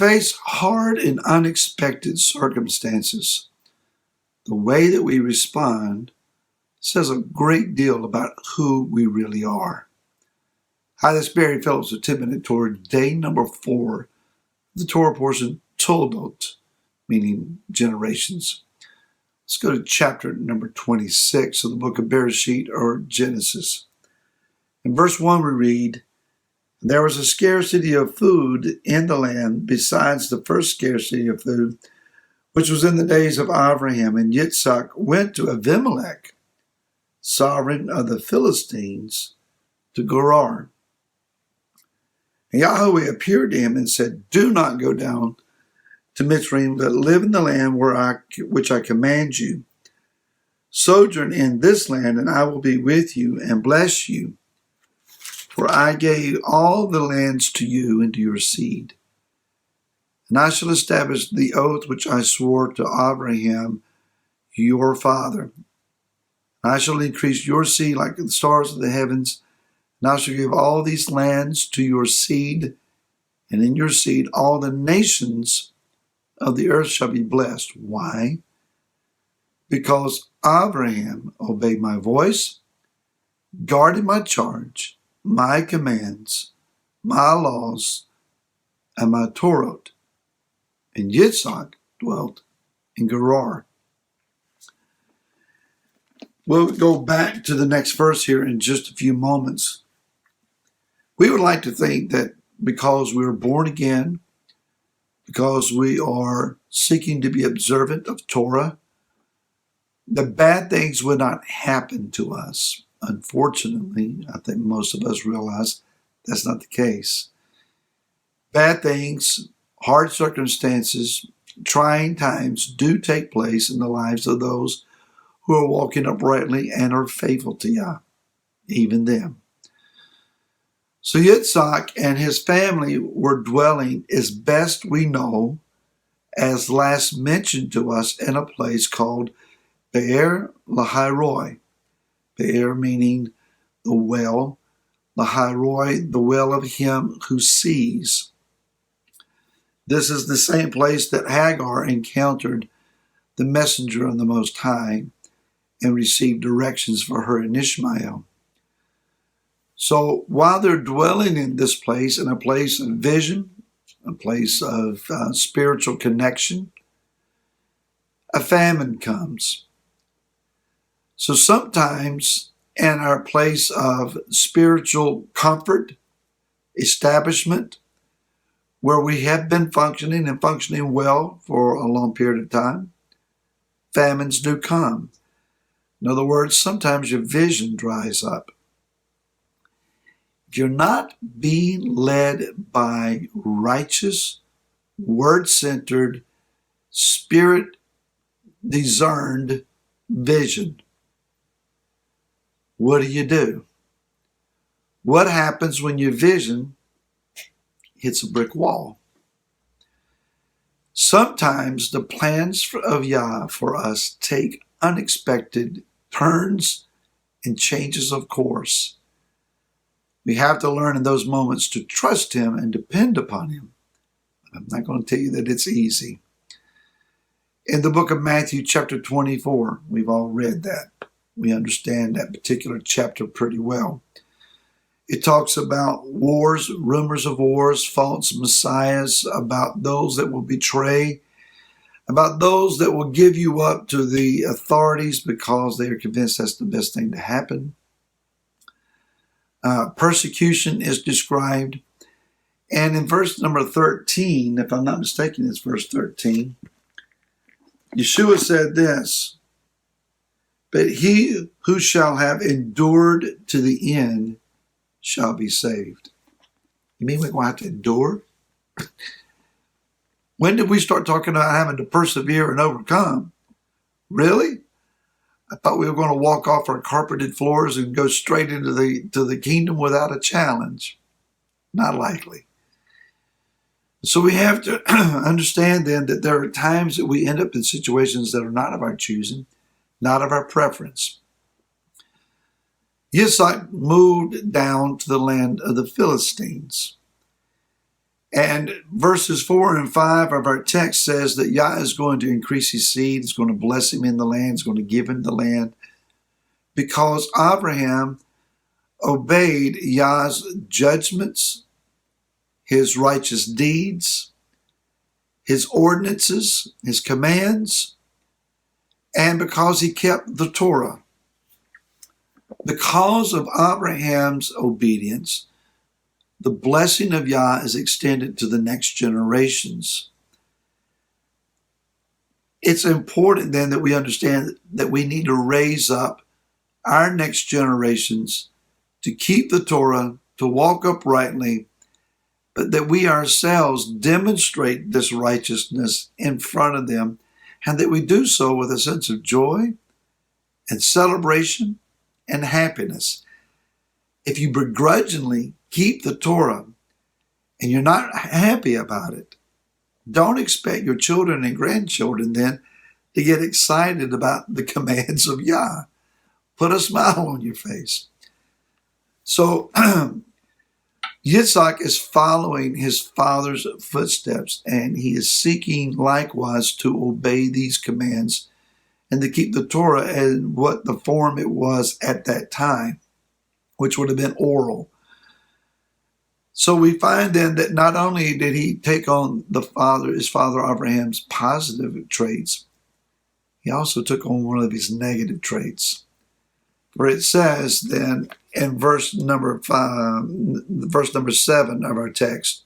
face hard and unexpected circumstances, the way that we respond says a great deal about who we really are. Hi, this is Barry Phillips with 10-Minute Torah, day number 4, the Torah portion, Toldot, meaning generations. Let's go to chapter number 26 of the book of Bereshit, or Genesis. In verse 1 we read, "There was a scarcity of food in the land besides the first scarcity of food, which was in the days of Abraham, and Yitzhak went to Abimelech, sovereign of the Philistines, to Gerar. And Yahweh appeared to him and said, Do not go down to Mitzrayim, but live in the land which I command you. Sojourn in this land, and I will be with you and bless you. For I gave all the lands to you and to your seed. And I shall establish the oath which I swore to Abraham, your father. I shall increase your seed like the stars of the heavens, and I shall give all these lands to your seed, and in your seed all the nations of the earth shall be blessed." Why? Because Abraham obeyed my voice, guarded my charge, my commands, my laws, and my Torah. And Yitzhak dwelt in Gerar. We'll go back to the next verse here in just a few moments. We would like to think that because we were born again, because we are seeking to be observant of Torah, the bad things would not happen to us. Unfortunately, I think most of us realize that's not the case. Bad things, hard circumstances, trying times do take place in the lives of those who are walking uprightly and are faithful to Yah, even them. So Yitzhak and his family were dwelling, as best we know, as last mentioned to us, in a place called Be'er Lahairoi. Be'er meaning the well, Lahairoi, the well of him who sees. This is the same place that Hagar encountered the messenger of the Most High and received directions for her and Ishmael. So while they're dwelling in this place, in a place of vision, a place of spiritual connection, a famine comes. So sometimes in our place of spiritual comfort, establishment, where we have been functioning and functioning well for a long period of time, famines do come. In other words, sometimes your vision dries up. If you're not being led by righteous, word-centered, spirit-discerned vision, what do? What happens when your vision hits a brick wall? Sometimes the plans of Yah for us take unexpected turns and changes of course. We have to learn in those moments to trust him and depend upon him. I'm not going to tell you that it's easy. In the book of Matthew, chapter 24, we've all read that. We understand that particular chapter pretty well. It talks about wars, rumors of wars, false messiahs, about those that will betray, about those that will give you up to the authorities because they are convinced that's the best thing to happen. Persecution is described. And in verse number 13, if I'm not mistaken, it's verse 13, Yeshua said this, "But he who shall have endured to the end shall be saved." You mean we're going to have to endure? When did we start talking about having to persevere and overcome? Really? I thought we were going to walk off our carpeted floors and go straight into the kingdom without a challenge. Not likely. So we have to understand then that there are times that we end up in situations that are not of our choosing, not of our preference. Yitzhak moved down to the land of the Philistines. And verses 4 and 5 of our text says that Yah is going to increase his seed, is going to bless him in the land, is going to give him the land, because Abraham obeyed Yah's judgments, his righteous deeds, his ordinances, his commands, and because he kept the Torah. Because of Abraham's obedience, the blessing of Yah is extended to the next generations. It's important then that we understand that we need to raise up our next generations to keep the Torah, to walk uprightly, but that we ourselves demonstrate this righteousness in front of them, and that we do so with a sense of joy and celebration and happiness. If you begrudgingly keep the Torah and you're not happy about it, don't expect your children and grandchildren then to get excited about the commands of Yah. Put a smile on your face. So Yitzhak is following his father's footsteps, and he is seeking likewise to obey these commands and to keep the Torah in what the form it was at that time, which would have been oral. So we find then that not only did he take on his father Abraham's positive traits, he also took on one of his negative traits. For it says then in verse number 7 of our text,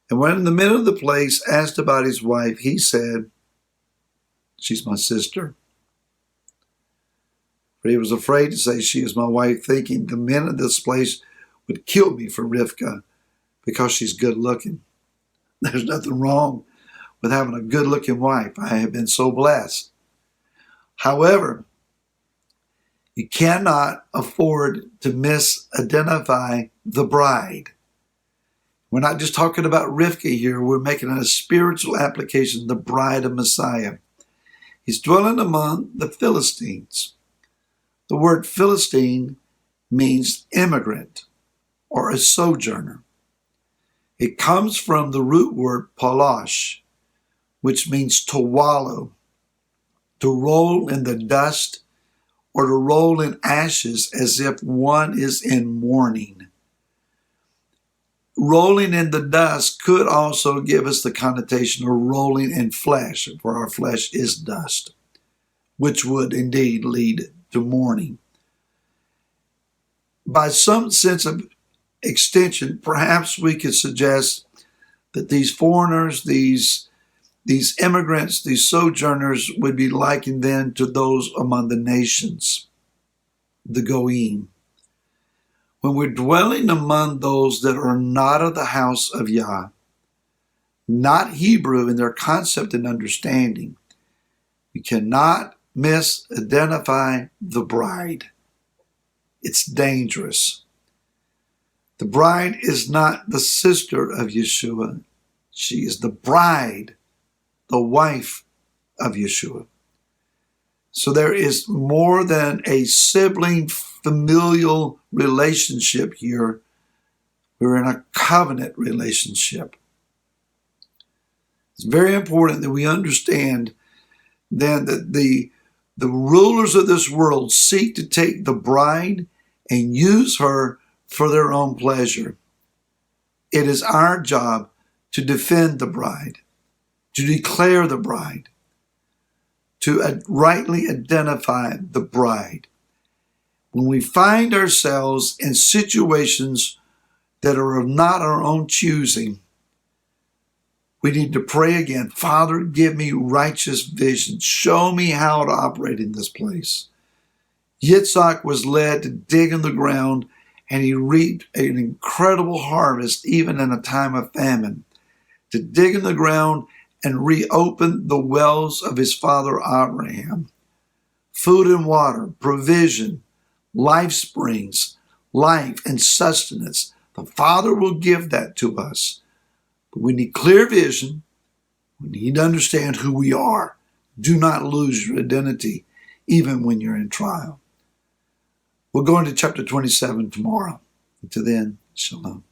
and when the men of the place asked about his wife, he said, "She's my sister." For he was afraid to say, "She is my wife," thinking the men of this place would kill me for Rivkah because she's good looking. There's nothing wrong with having a good looking wife. I have been so blessed. However, you cannot afford to misidentify the bride. We're not just talking about Rivkah here. We're making a spiritual application, the bride of Messiah. He's dwelling among the Philistines. The word Philistine means immigrant or a sojourner. It comes from the root word palosh, which means to wallow, to roll in the dust, or to roll in ashes as if one is in mourning. Rolling in the dust could also give us the connotation of rolling in flesh, for our flesh is dust, which would indeed lead to mourning. By some sense of extension, perhaps we could suggest that these foreigners, these immigrants, these sojourners would be likened then to those among the nations, the Goyim. When we're dwelling among those that are not of the house of Yah, not Hebrew in their concept and understanding, we cannot misidentify the bride. It's dangerous. The bride is not the sister of Yeshua. She is the bride, the wife of Yeshua. So there is more than a sibling familial relationship here. We're in a covenant relationship. It's very important that we understand then that the rulers of this world seek to take the bride and use her for their own pleasure. It is our job to defend the bride, to declare the bride, to rightly identify the bride. When we find ourselves in situations that are of not our own choosing, we need to pray again. Father, give me righteous vision. Show me how to operate in this place. Yitzhak was led to dig in the ground, and he reaped an incredible harvest, even in a time of famine, to dig in the ground and reopen the wells of his father Abraham. Food and water, provision, life springs, life and sustenance. The Father will give that to us. But we need clear vision. We need to understand who we are. Do not lose your identity, even when you're in trial. We'll go into chapter 27 tomorrow. Until then, shalom.